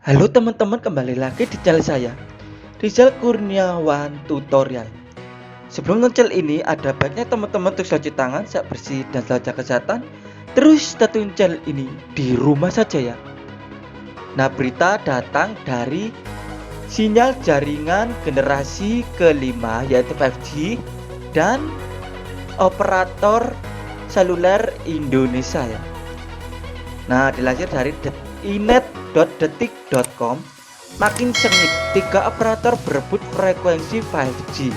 Halo teman-teman, kembali lagi di channel saya, Rizal Kurniawan Tutorial. Sebelum nonton ini, ada baiknya teman-teman untuk cuci tangan, sak bersih dan selalu jaga kesehatan. Terus statuin channel ini di rumah saja ya. Nah, berita datang dari sinyal jaringan generasi kelima yaitu 5G dan operator seluler Indonesia ya. Nah, dilansir dari inet.detik.com, makin sengit 3 operator berebut frekuensi 5G.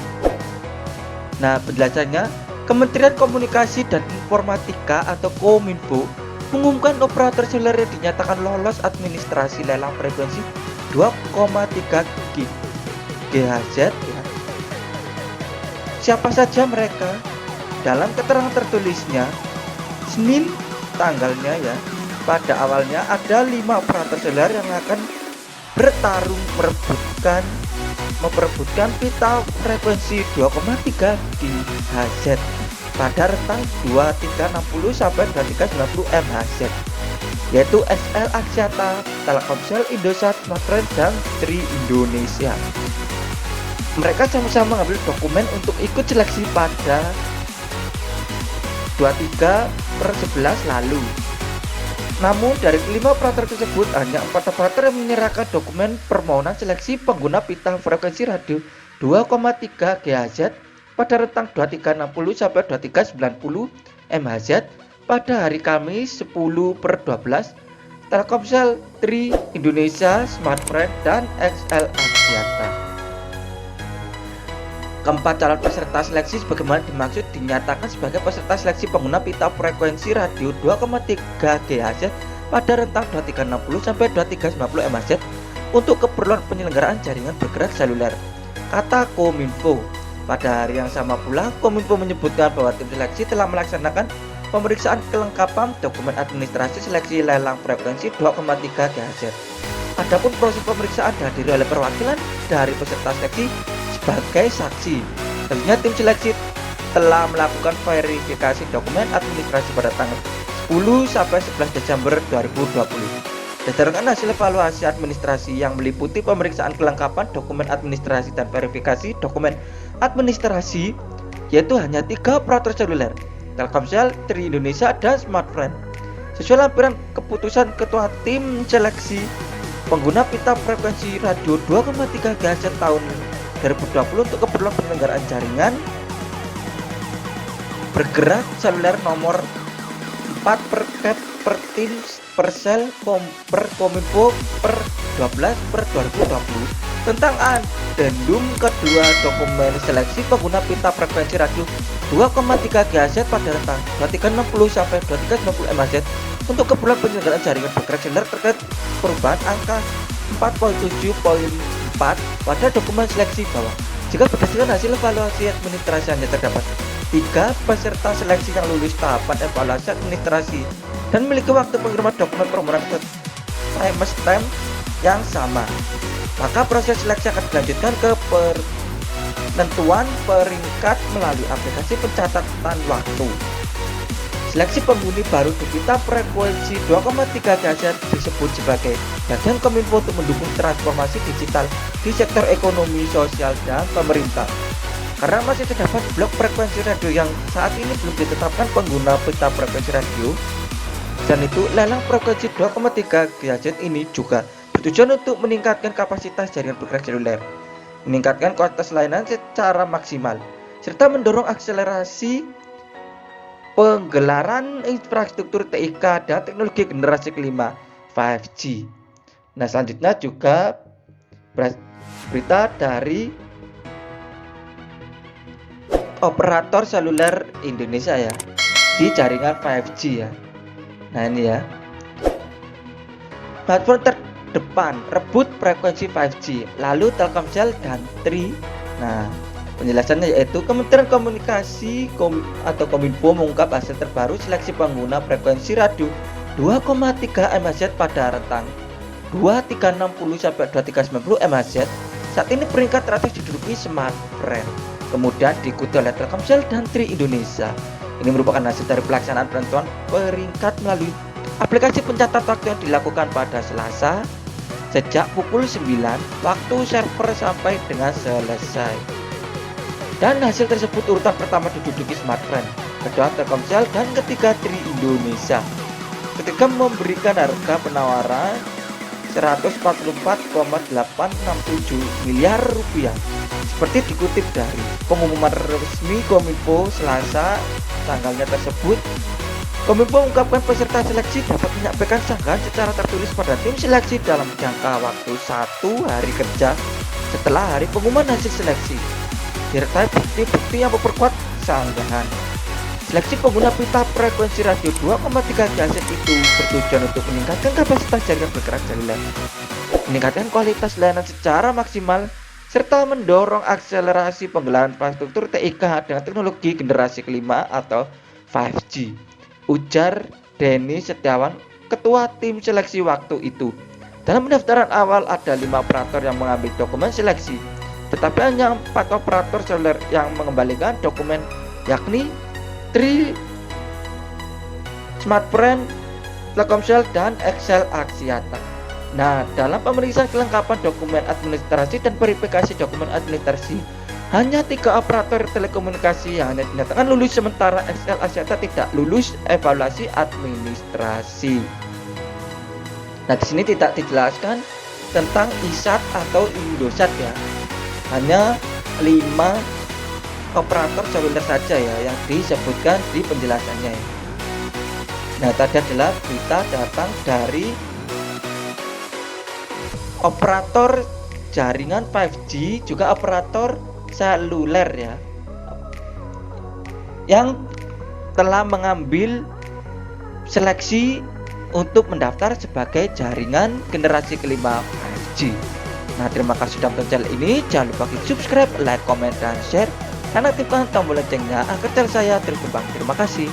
Nah, penjelasannya, Kementerian Komunikasi dan Informatika atau Kominfo mengumumkan operator seluler yang dinyatakan lolos administrasi lelang frekuensi 2,3 GHz ya. Siapa saja mereka? Dalam keterangan tertulisnya, Senin tanggalnya ya, pada awalnya ada 5 operator seluler yang akan bertarung memperebutkan pita frekuensi 2,3 GHz pada rentang 2360 sampai 2390 MHz, yaitu XL Axiata, Telkomsel, Indosat, Smartfren, dan Tri Indonesia. Mereka sama-sama mengambil dokumen untuk ikut seleksi pada 23/11 lalu. Namun dari 5 operator tersebut hanya 4 operator yang menyerahkan dokumen permohonan seleksi pengguna pita frekuensi radio 2,3 GHz pada rentang 2360 sampai 2390 MHz pada hari Kamis 10/12. Telkomsel, Tri Indonesia, Smartfren, dan XL Axiata. Keempat calon peserta seleksi sebagaimana dimaksud dinyatakan sebagai peserta seleksi pengguna pita frekuensi radio 2,3 GHz pada rentang 2360 sampai 2390 MHz untuk keperluan penyelenggaraan jaringan bergerak seluler, kata Kominfo. Pada hari yang sama pula, Kominfo menyebutkan bahwa tim seleksi telah melaksanakan pemeriksaan kelengkapan dokumen administrasi seleksi lelang frekuensi 2,3 GHz. Adapun proses pemeriksaan dihadiri oleh perwakilan dari peserta seleksi sebagai saksi. Tentunya tim seleksi telah melakukan verifikasi dokumen administrasi pada tanggal 10 sampai 11 Desember 2020. Berdasarkan hasil evaluasi administrasi yang meliputi pemeriksaan kelengkapan dokumen administrasi dan verifikasi dokumen administrasi, yaitu hanya 3 operator seluler, Telkomsel, Tri Indonesia, dan Smartfren. Sesuai lampiran keputusan Ketua Tim Seleksi Pengguna Pita Frekuensi Radio 2,3 GHz tahun 2020 untuk keperluan penyelenggaraan jaringan bergerak seluler nomor 4 per Kep per Tim Persel per Kominfo per 12/2020 tentang adendum kedua dokumen seleksi pengguna pita frekuensi radio 2,3 GHz pada rentang 2360 sampai 2390 MHz untuk keperluan penyelenggaraan jaringan bergerak seluler terkait perubahan angka 4.7.4 pada dokumen seleksi bawah. Jika berdasarkan hasil evaluasi administrasi hanya terdapat 3 peserta seleksi yang lulus tahapan evaluasi administrasi dan memiliki waktu pengiriman dokumen permohonan ke timestamp yang sama, maka proses seleksi akan dilanjutkan ke penentuan peringkat melalui aplikasi pencatatan waktu. Seleksi penghuni baru di pita frekuensi 2,3 GHz disebut sebagai bagian Kominfo untuk mendukung transformasi digital di sektor ekonomi, sosial, dan pemerintah. Karena masih terdapat blok frekuensi radio yang saat ini belum ditetapkan pengguna pita frekuensi radio, dan itu lelang frekuensi 2,3 GHz ini juga bertujuan untuk meningkatkan kapasitas jaringan bergerak seluler, meningkatkan kualitas layanan secara maksimal, serta mendorong akselerasi penggelaran infrastruktur TIK dan teknologi generasi kelima 5G. Nah, selanjutnya juga berita dari operator seluler Indonesia ya di jaringan 5G ya. Nah, ini ya, smartphone terdepan rebut frekuensi 5G, lalu Telkomsel dan Tri. Nah, penjelasannya yaitu Kementerian Komunikasi atau Kominfo mengungkap hasil terbaru seleksi pengguna frekuensi radio 2,3 MHz pada rentang 2360 sampai 2390 MHz. Saat ini peringkat teratas diduduki Smartfren, kemudian diikuti oleh Telkomsel dan Tri Indonesia. Ini merupakan hasil dari pelaksanaan penentuan peringkat melalui aplikasi pencatat waktu yang dilakukan pada Selasa sejak pukul 9 waktu server sampai dengan selesai. Dan hasil tersebut urutan pertama diduduki Smartfren, kedua Telkomsel, dan ketiga Tri Indonesia. Ketika memberikan harga penawaran 144,867 miliar rupiah. Seperti dikutip dari pengumuman resmi Kominfo Selasa tanggalnya tersebut, Kominfo mengungkapkan peserta seleksi dapat menyampaikan sanggahan secara tertulis pada tim seleksi dalam jangka waktu 1 hari kerja setelah hari pengumuman hasil seleksi, disertai bukti-bukti yang memperkuat sanggahan. Seleksi pengguna pita frekuensi radio 2,3 GHz itu bertujuan untuk meningkatkan kapasitas jaringan bergerak jaringan, meningkatkan kualitas layanan secara maksimal, serta mendorong akselerasi penggelaran infrastruktur TIK dengan teknologi generasi kelima atau 5G, ujar Denny Setiawan, ketua tim seleksi waktu itu. Dalam pendaftaran awal ada 5 operator yang mengambil dokumen seleksi, tetapi hanya 4 operator seluler yang mengembalikan dokumen, yakni Tri, Smartfren, Telkomsel, dan Excel Axiata. Nah, dalam pemeriksaan kelengkapan dokumen administrasi dan verifikasi dokumen administrasi, hanya 3 operator telekomunikasi yang hanya dinyatakan lulus, sementara Excel Axiata tidak lulus evaluasi administrasi. Nah, di sini tidak dijelaskan tentang ISAT atau Indosat ya. Hanya 5 operator seluler saja ya yang disebutkan di penjelasannya. Nah, tadi adalah berita datang dari operator jaringan 5G, juga operator seluler ya, yang telah mengambil seleksi untuk mendaftar sebagai jaringan generasi kelima 5G. Nah, terima kasih sudah menonton channel ini. Jangan lupa klik subscribe, like, comment, dan share, dan aktifkan tombol loncengnya agar channel saya terus berkembang. Terima kasih.